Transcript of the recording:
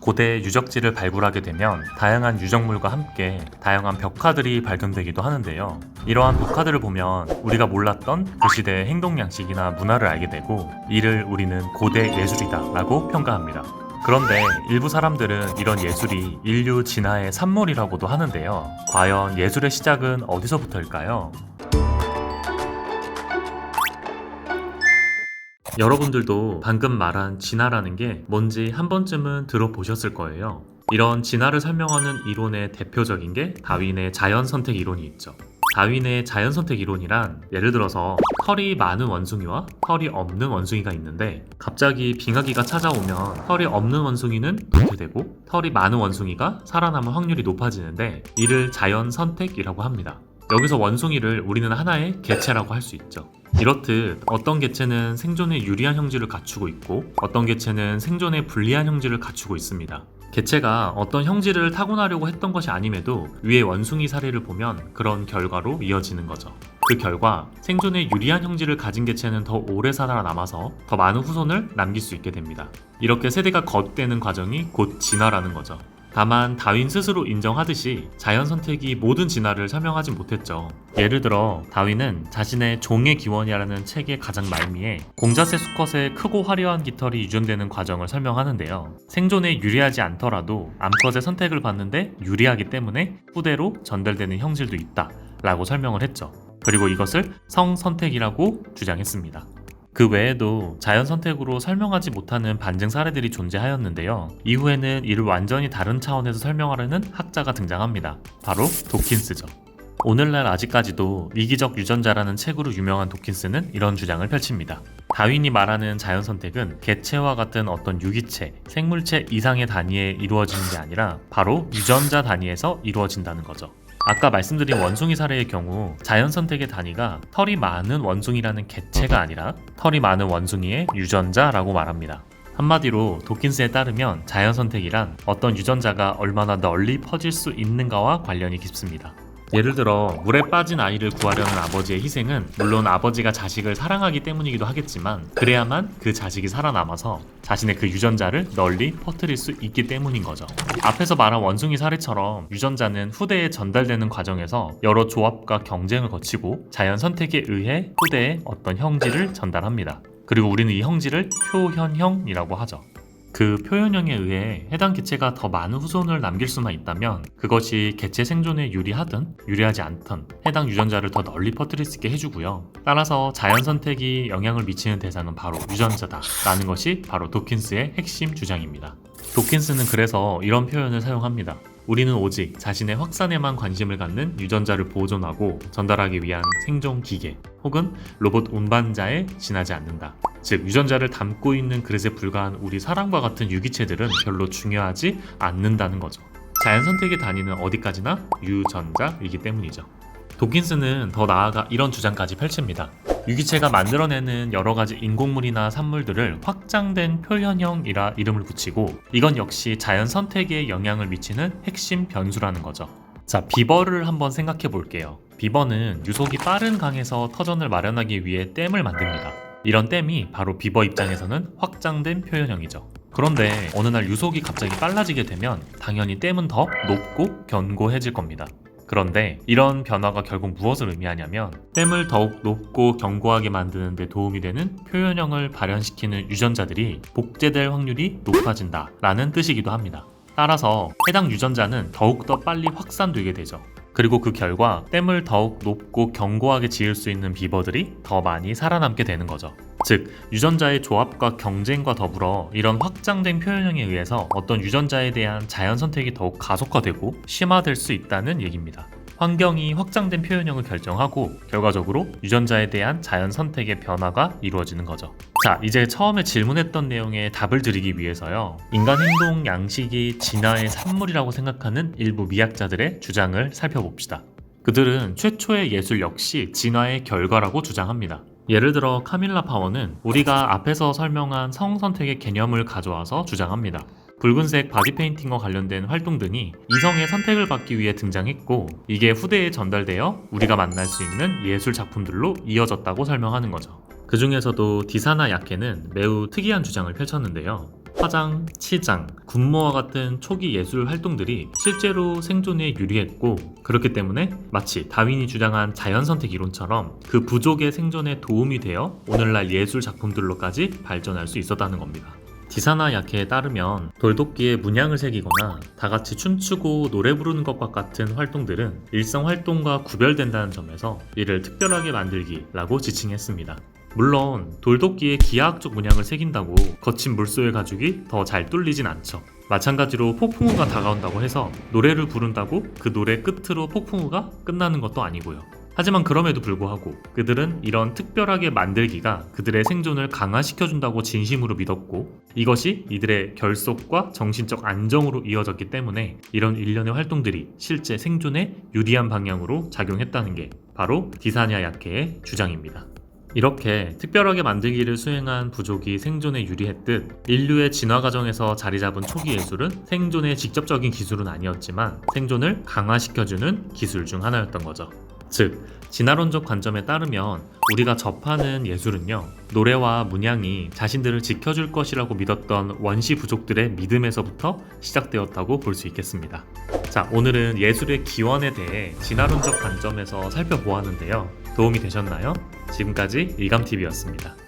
고대 유적지를 발굴하게 되면 다양한 유적물과 함께 다양한 벽화들이 발견되기도 하는데요. 이러한 벽화들을 보면 우리가 몰랐던 그 시대의 행동 양식이나 문화를 알게 되고, 이를 우리는 고대 예술이다 라고 평가합니다. 그런데 일부 사람들은 이런 예술이 인류 진화의 산물이라고도 하는데요. 과연 예술의 시작은 어디서부터일까요? 여러분들도 방금 말한 진화라는 게 뭔지 한 번쯤은 들어보셨을 거예요. 이런 진화를 설명하는 이론의 대표적인 게 다윈의 자연선택 이론이 있죠. 다윈의 자연선택 이론이란, 예를 들어서 털이 많은 원숭이와 털이 없는 원숭이가 있는데 갑자기 빙하기가 찾아오면 털이 없는 원숭이는 도태되고 털이 많은 원숭이가 살아남을 확률이 높아지는데, 이를 자연선택이라고 합니다. 여기서 원숭이를 우리는 하나의 개체라고 할 수 있죠. 이렇듯 어떤 개체는 생존에 유리한 형질을 갖추고 있고 어떤 개체는 생존에 불리한 형질을 갖추고 있습니다. 개체가 어떤 형질을 타고나려고 했던 것이 아님에도 위의 원숭이 사례를 보면 그런 결과로 이어지는 거죠. 그 결과 생존에 유리한 형질을 가진 개체는 더 오래 살아남아서 더 많은 후손을 남길 수 있게 됩니다. 이렇게 세대가 거듭되는 과정이 곧 진화라는 거죠. 다만 다윈 스스로 인정하듯이 자연선택이 모든 진화를 설명하지 못했죠. 예를 들어 다윈은 자신의 종의 기원이라는 책의 가장 말미에 공자새 수컷의 크고 화려한 깃털이 유전되는 과정을 설명하는데요. 생존에 유리하지 않더라도 암컷의 선택을 받는데 유리하기 때문에 후대로 전달되는 형질도 있다 라고 설명을 했죠. 그리고 이것을 성선택이라고 주장했습니다. 그 외에도 자연선택으로 설명하지 못하는 반증 사례들이 존재하였는데요. 이후에는 이를 완전히 다른 차원에서 설명하려는 학자가 등장합니다. 바로 도킨스죠. 오늘날 아직까지도 이기적 유전자라는 책으로 유명한 도킨스는 이런 주장을 펼칩니다. 다윈이 말하는 자연선택은 개체와 같은 어떤 유기체, 생물체 이상의 단위에 이루어지는 게 아니라 바로 유전자 단위에서 이루어진다는 거죠. 아까 말씀드린 원숭이 사례의 경우 자연선택의 단위가 털이 많은 원숭이라는 개체가 아니라 털이 많은 원숭이의 유전자라고 말합니다. 한마디로 도킨스에 따르면 자연선택이란 어떤 유전자가 얼마나 널리 퍼질 수 있는가와 관련이 깊습니다. 예를 들어 물에 빠진 아이를 구하려는 아버지의 희생은 물론 아버지가 자식을 사랑하기 때문이기도 하겠지만, 그래야만 그 자식이 살아남아서 자신의 그 유전자를 널리 퍼뜨릴 수 있기 때문인 거죠. 앞에서 말한 원숭이 사례처럼 유전자는 후대에 전달되는 과정에서 여러 조합과 경쟁을 거치고 자연 선택에 의해 후대에 어떤 형질을 전달합니다. 그리고 우리는 이 형질을 표현형이라고 하죠. 그 표현형에 의해 해당 개체가 더 많은 후손을 남길 수만 있다면 그것이 개체 생존에 유리하든 유리하지 않든 해당 유전자를 더 널리 퍼뜨릴 수 있게 해주고요. 따라서 자연선택이 영향을 미치는 대상은 바로 유전자다 라는 것이 바로 도킨스의 핵심 주장입니다. 도킨스는 그래서 이런 표현을 사용합니다. 우리는 오직 자신의 확산에만 관심을 갖는 유전자를 보존하고 전달하기 위한 생존 기계 혹은 로봇 운반자에 지나지 않는다. 즉 유전자를 담고 있는 그릇에 불과한 우리 사람과 같은 유기체들은 별로 중요하지 않는다는 거죠. 자연선택의 단위는 어디까지나 유전자이기 때문이죠. 도킨스는 더 나아가 이런 주장까지 펼칩니다. 유기체가 만들어내는 여러가지 인공물이나 산물들을 확장된 표현형이라 이름을 붙이고, 이건 역시 자연선택에 영향을 미치는 핵심 변수라는 거죠. 자, 비버를 한번 생각해 볼게요. 비버는 유속이 빠른 강에서 터전을 마련하기 위해 댐을 만듭니다. 이런 댐이 바로 비버 입장에서는 확장된 표현형이죠. 그런데 어느 날 유속이 갑자기 빨라지게 되면 당연히 댐은 더 높고 견고해질 겁니다. 그런데 이런 변화가 결국 무엇을 의미하냐면 댐을 더욱 높고 견고하게 만드는 데 도움이 되는 표현형을 발현시키는 유전자들이 복제될 확률이 높아진다 라는 뜻이기도 합니다. 따라서 해당 유전자는 더욱더 빨리 확산되게 되죠. 그리고 그 결과 댐을 더욱 높고 견고하게 지을 수 있는 비버들이 더 많이 살아남게 되는 거죠. 즉 유전자의 조합과 경쟁과 더불어 이런 확장된 표현형에 의해서 어떤 유전자에 대한 자연선택이 더욱 가속화되고 심화될 수 있다는 얘기입니다. 환경이 확장된 표현형을 결정하고 결과적으로 유전자에 대한 자연선택의 변화가 이루어지는 거죠. 자, 이제 처음에 질문했던 내용에 답을 드리기 위해서요, 인간 행동 양식이 진화의 산물이라고 생각하는 일부 미학자들의 주장을 살펴봅시다. 그들은 최초의 예술 역시 진화의 결과라고 주장합니다. 예를 들어 카밀라 파워는 우리가 앞에서 설명한 성선택의 개념을 가져와서 주장합니다. 붉은색 바디 페인팅과 관련된 활동 등이 이성의 선택을 받기 위해 등장했고, 이게 후대에 전달되어 우리가 만날 수 있는 예술 작품들로 이어졌다고 설명하는 거죠. 그 중에서도 디사나 야케는 매우 특이한 주장을 펼쳤는데요. 화장, 치장, 군무와 같은 초기 예술 활동들이 실제로 생존에 유리했고, 그렇기 때문에 마치 다윈이 주장한 자연선택 이론처럼 그 부족의 생존에 도움이 되어 오늘날 예술 작품들로까지 발전할 수 있었다는 겁니다. 디사나 야케에 따르면 돌도끼에 문양을 새기거나 다같이 춤추고 노래 부르는 것과 같은 활동들은 일상 활동과 구별된다는 점에서 이를 특별하게 만들기라고 지칭했습니다. 물론 돌도끼에 기하학적 문양을 새긴다고 거친 물소의 가죽이 더 잘 뚫리진 않죠. 마찬가지로 폭풍우가 다가온다고 해서 노래를 부른다고 그 노래 끝으로 폭풍우가 끝나는 것도 아니고요. 하지만 그럼에도 불구하고 그들은 이런 특별하게 만들기가 그들의 생존을 강화시켜준다고 진심으로 믿었고, 이것이 이들의 결속과 정신적 안정으로 이어졌기 때문에 이런 일련의 활동들이 실제 생존에 유리한 방향으로 작용했다는 게 바로 디사냐 야케의 주장입니다. 이렇게 특별하게 만들기를 수행한 부족이 생존에 유리했듯, 인류의 진화 과정에서 자리 잡은 초기 예술은 생존의 직접적인 기술은 아니었지만 생존을 강화시켜주는 기술 중 하나였던 거죠. 즉, 진화론적 관점에 따르면 우리가 접하는 예술은요, 노래와 문양이 자신들을 지켜줄 것이라고 믿었던 원시 부족들의 믿음에서부터 시작되었다고 볼 수 있겠습니다. 자, 오늘은 예술의 기원에 대해 진화론적 관점에서 살펴보았는데요. 도움이 되셨나요? 지금까지 일감TV였습니다.